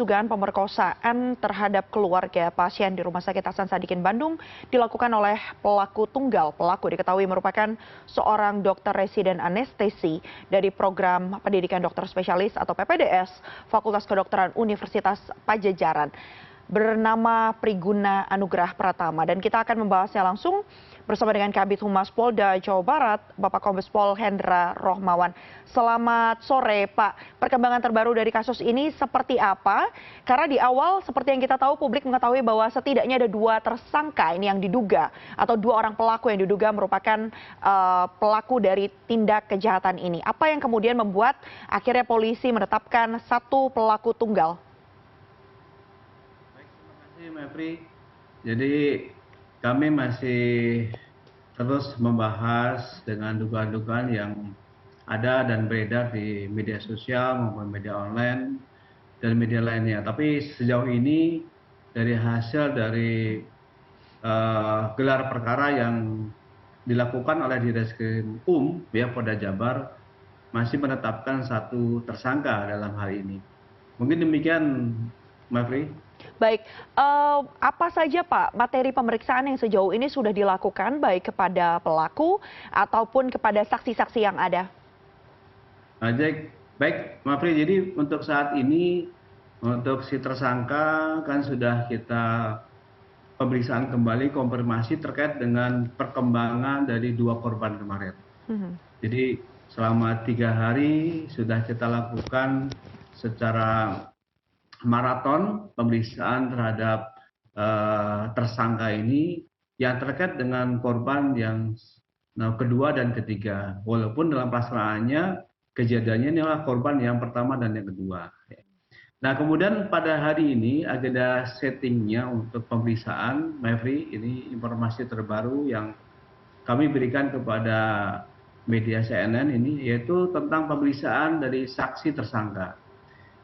Dugaan pemerkosaan terhadap keluarga pasien di Rumah Sakit Hasan Sadikin Bandung dilakukan oleh pelaku tunggal. Pelaku diketahui merupakan seorang dokter residen anestesi dari program pendidikan dokter spesialis atau PPDS Fakultas Kedokteran Universitas Padjadjaran bernama Priguna Anugrah Pratama. Dan kita akan membahasnya langsung bersama dengan Kabid Humas Polda Jawa Barat, Bapak Kombes Pol Hendra Rohmawan. Selamat sore, Pak. Perkembangan terbaru dari kasus ini seperti apa? Karena di awal seperti yang kita tahu, publik mengetahui bahwa setidaknya ada 2 tersangka ini yang diduga atau 2 orang pelaku yang diduga merupakan pelaku dari tindak kejahatan ini. Apa yang kemudian membuat akhirnya polisi menetapkan 1 pelaku tunggal? Baik, terima kasih Mevri. Jadi kami masih terus membahas dengan dugaan-dugaan yang ada dan beredar di media sosial maupun media online dan media lainnya. Tapi sejauh ini dari hasil dari gelar perkara yang dilakukan oleh Direskrim ya Polda Jabar masih menetapkan 1 tersangka dalam hal ini. Mungkin demikian, Mevri. Baik, apa saja Pak materi pemeriksaan yang sejauh ini sudah dilakukan baik kepada pelaku ataupun kepada saksi-saksi yang ada? Baik, Mevri. Jadi untuk saat ini untuk si tersangka kan sudah kita pemeriksaan kembali konfirmasi terkait dengan perkembangan dari 2 korban kemarin. Jadi selama 3 hari sudah kita lakukan secara maraton pemeriksaan terhadap tersangka ini yang terkait dengan korban yang kedua dan ketiga. Walaupun dalam pelaksanaannya kejadiannya ini adalah korban yang pertama dan yang kedua. Nah, kemudian pada hari ini agenda settingnya untuk pemeriksaan, Mevri, ini informasi terbaru yang kami berikan kepada media CNN ini, yaitu tentang pemeriksaan dari saksi tersangka.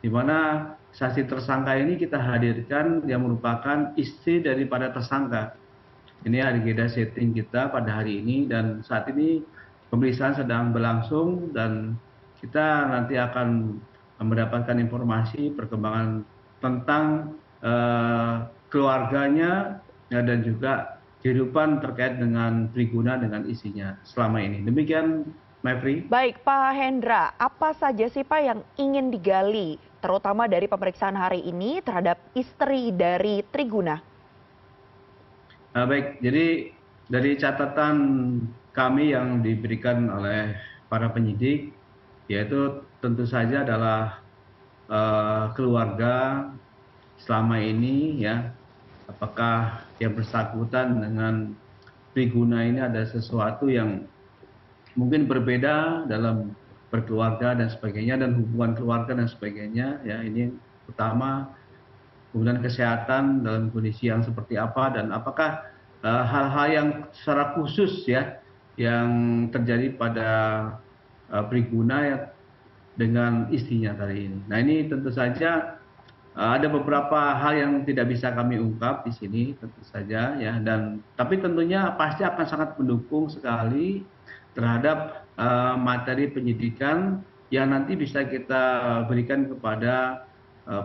Di mana saksi tersangka ini kita hadirkan yang merupakan istri daripada tersangka. Ini agenda setting kita pada hari ini dan saat ini pemeriksaan sedang berlangsung dan kita nanti akan mendapatkan informasi perkembangan tentang keluarganya dan juga kehidupan terkait dengan Priguna dengan isinya selama ini. Demikian, Mevri. Baik, Pak Hendra, apa saja sih Pak yang ingin digali, terutama dari pemeriksaan hari ini terhadap istri dari Triguna? Baik, jadi dari catatan kami yang diberikan oleh para penyidik, yaitu tentu saja adalah keluarga selama ini ya, apakah yang bersangkutan dengan Priguna ini ada sesuatu yang mungkin berbeda dalam berkeluarga dan sebagainya dan hubungan keluarga dan sebagainya ya, ini pertama. Kemudian kesehatan dalam kondisi yang seperti apa dan apakah hal-hal yang secara khusus ya yang terjadi pada Priguna ya dengan istrinya tadi ini. Nah, ini tentu saja ada beberapa hal yang tidak bisa kami ungkap di sini tentu saja ya, dan tapi tentunya pasti akan sangat mendukung sekali terhadap materi penyidikan yang nanti bisa kita berikan kepada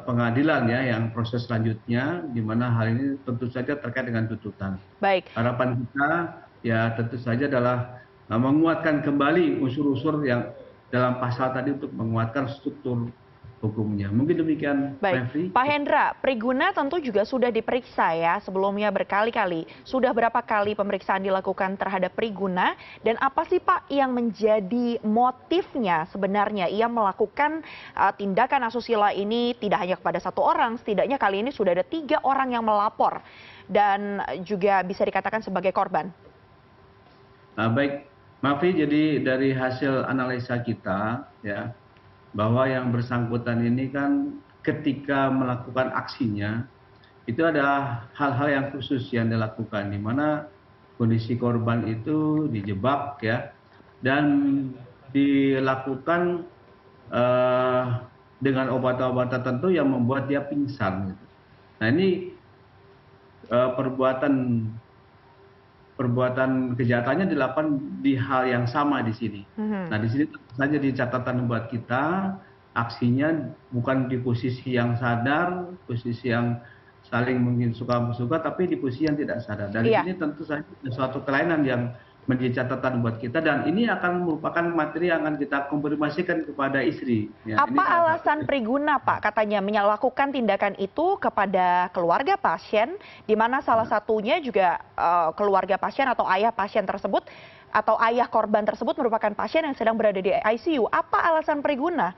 pengadilan ya yang proses selanjutnya, di mana hal ini tentu saja terkait dengan tuntutan. Baik. Harapan kita ya tentu saja adalah menguatkan kembali unsur-unsur yang dalam pasal tadi untuk menguatkan struktur hukumnya. Mungkin demikian, Mevri. Baik, Pak Hendra, Priguna tentu juga sudah diperiksa ya sebelumnya berkali-kali. Sudah berapa kali pemeriksaan dilakukan terhadap Priguna dan apa sih Pak yang menjadi motifnya sebenarnya ia melakukan tindakan asusila ini tidak hanya kepada 1 orang, setidaknya kali ini sudah ada 3 orang yang melapor dan juga bisa dikatakan sebagai korban. Baik, Mevri, jadi dari hasil analisa kita ya, bahwa yang bersangkutan ini kan ketika melakukan aksinya itu ada hal-hal yang khusus yang dilakukan, di mana kondisi korban itu dijebak ya dan dilakukan dengan obat-obat tertentu yang membuat dia pingsan. Nah, ini perbuatan kejahatannya dilakukan di hal yang sama di sini. Nah, di sini tentu saja di catatan buat kita aksinya bukan di posisi yang sadar, posisi yang saling mungkin suka-suka, tapi di posisi yang tidak sadar. Dari Iya. sini tentu saja ada suatu kelainan yang menjadi catatan buat kita, dan ini akan merupakan materi yang akan kita konfirmasikan kepada istri. Ya, ini Apa salah satu. alasan Priguna, Pak, katanya melakukan tindakan itu kepada keluarga pasien, di mana salah satunya juga keluarga pasien atau ayah pasien tersebut, atau ayah korban tersebut merupakan pasien yang sedang berada di ICU. Apa alasan Priguna?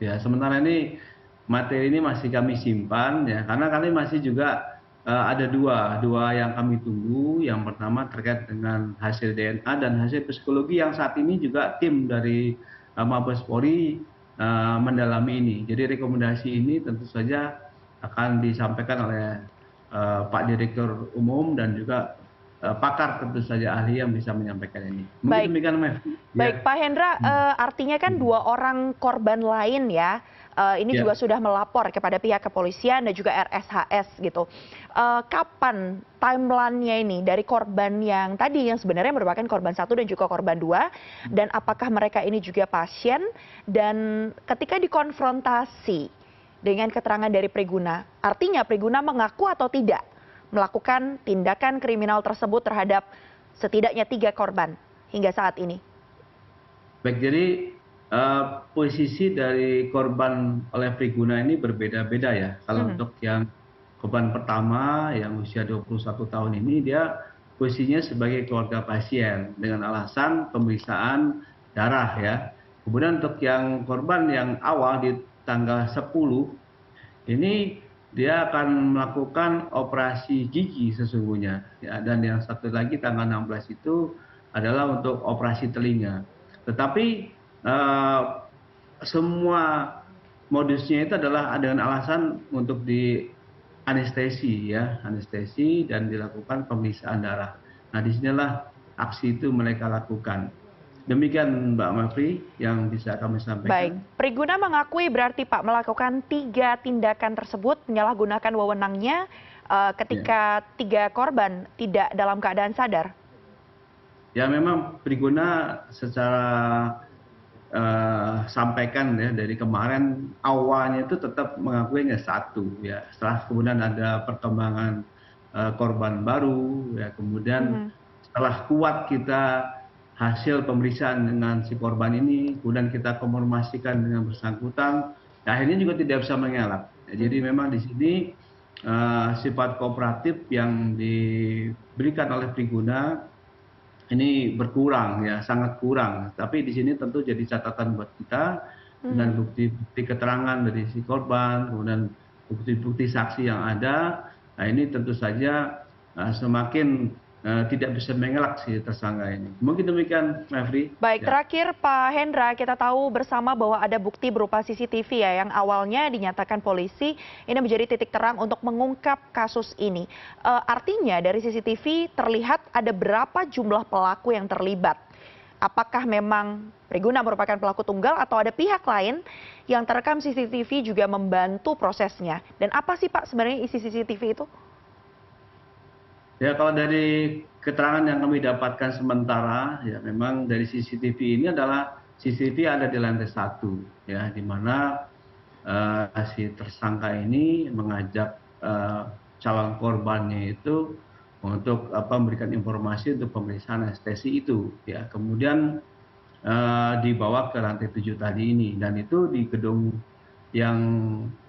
Ya, sementara ini materi ini masih kami simpan ya, karena kami masih juga ada dua yang kami tunggu. Yang pertama terkait dengan hasil DNA dan hasil psikologi yang saat ini juga tim dari Mabes Polri mendalami ini. Jadi rekomendasi ini tentu saja akan disampaikan oleh Pak Direktur Umum dan juga pakar tentu saja ahli yang bisa menyampaikan ini. Mungkin Baik. demikian, Mevri. Baik, Pak Hendra, artinya kan 2 orang korban lain ya, ini juga sudah melapor kepada pihak kepolisian dan juga RSHS gitu. Kapan timeline-nya ini dari korban yang tadi yang sebenarnya merupakan korban 1 dan juga korban 2, dan apakah mereka ini juga pasien, dan ketika dikonfrontasi dengan keterangan dari Priguna, artinya Priguna mengaku atau tidak melakukan tindakan kriminal tersebut terhadap setidaknya 3 korban hingga saat ini? Baik, jadi posisi dari korban oleh Priguna ini berbeda-beda ya. Kalau untuk yang korban pertama yang usia 21 tahun ini, dia posisinya sebagai keluarga pasien dengan alasan pemeriksaan darah ya. Kemudian untuk yang korban yang awal di tanggal 10, ini dia akan melakukan operasi gigi sesungguhnya ya, dan yang satu lagi tanggal 16 itu adalah untuk operasi telinga. Tetapi semua modusnya itu adalah dengan alasan untuk di anestesi ya, anestesi dan dilakukan pemeriksaan darah. Nah, disinilah aksi itu mereka lakukan. Demikian Mbak Mavri yang bisa kami Baik, sampaikan. Priguna mengakui berarti Pak melakukan 3 tindakan tersebut menyalahgunakan wewenangnya ketika 3 korban tidak dalam keadaan sadar. Ya, memang Priguna secara sampaikan ya dari kemarin awalnya itu tetap mengakui hanya 1 ya. Setelah kemudian ada perkembangan korban baru ya, kemudian setelah kuat kita hasil pemeriksaan dengan si korban ini, kemudian kita konfirmasikan dengan bersangkutan, akhirnya juga tidak bisa mengelak. Ya, jadi memang di sini sifat kooperatif yang diberikan oleh Priguna ini berkurang ya, sangat kurang. Tapi di sini tentu jadi catatan buat kita, dan bukti-bukti keterangan dari si korban, kemudian bukti-bukti saksi yang ada. Nah, ini tentu saja semakin tidak bisa mengelak si tersangka ini. Mungkin demikian, Mevri. Baik, Ya. terakhir Pak Hendra, kita tahu bersama bahwa ada bukti berupa CCTV ya yang awalnya dinyatakan polisi ini menjadi titik terang untuk mengungkap kasus ini. Artinya dari CCTV terlihat ada berapa jumlah pelaku yang terlibat. Apakah memang Priguna merupakan pelaku tunggal atau ada pihak lain yang terekam CCTV juga membantu prosesnya? Dan apa sih Pak sebenarnya isi CCTV itu? Ya, kalau dari keterangan yang kami dapatkan sementara, ya memang dari CCTV ini adalah CCTV ada di lantai 1, ya, di mana si tersangka ini mengajak calon korbannya itu untuk memberikan informasi untuk pemeriksaan anestesi itu, ya. Kemudian dibawa ke lantai 7 tadi ini, dan itu di gedung yang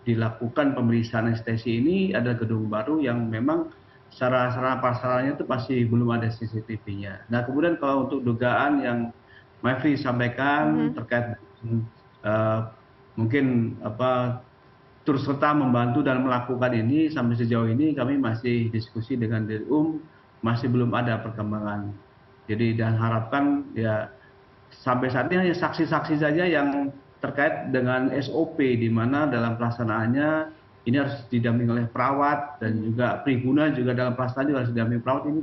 dilakukan pemeriksaan anestesi ini adalah gedung baru yang memang sarana prasarannya itu masih belum ada CCTV-nya. Nah, kemudian kalau untuk dugaan yang Mevri sampaikan terkait mungkin turut serta membantu dan melakukan ini, sampai sejauh ini kami masih diskusi dengan Dirum, masih belum ada perkembangan. Jadi dan harapkan ya sampai saat ini hanya saksi-saksi saja yang terkait dengan SOP, di mana dalam pelaksanaannya ini harus didampingi oleh perawat, dan juga Priguna juga dalam pelaksanaan juga harus didampingi perawat. Ini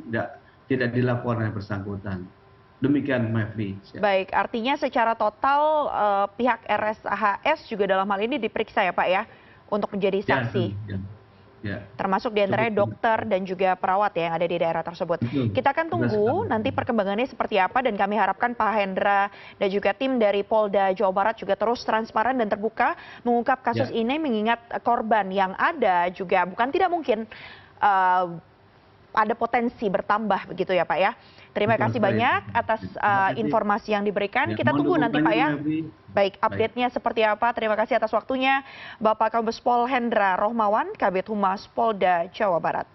tidak dilakukan oleh bersangkutan. Demikian, Mevri. Baik, artinya secara total pihak RSHS juga dalam hal ini diperiksa ya Pak ya, untuk menjadi saksi. Ya. Ya, termasuk diantaranya cukup. dokter dan juga perawat ya yang ada di daerah tersebut. Betul. Kita akan Betul tunggu sekali. nanti perkembangannya seperti apa dan kami harapkan Pak Hendra dan juga tim dari Polda Jawa Barat juga terus transparan dan terbuka mengungkap kasus Ya. ini mengingat korban yang ada juga bukan tidak mungkin ada potensi bertambah begitu ya Pak ya. Terima Betul kasih sekali. banyak atas Terima kasih. informasi yang diberikan. Ya, Kita mohon tunggu nanti Pak dukungannya, ya. Mevri. Baik, update-nya seperti apa. Terima kasih atas waktunya Bapak Kombes Pol Hendra Rohmawan, Kabid Humas Polda Jawa Barat.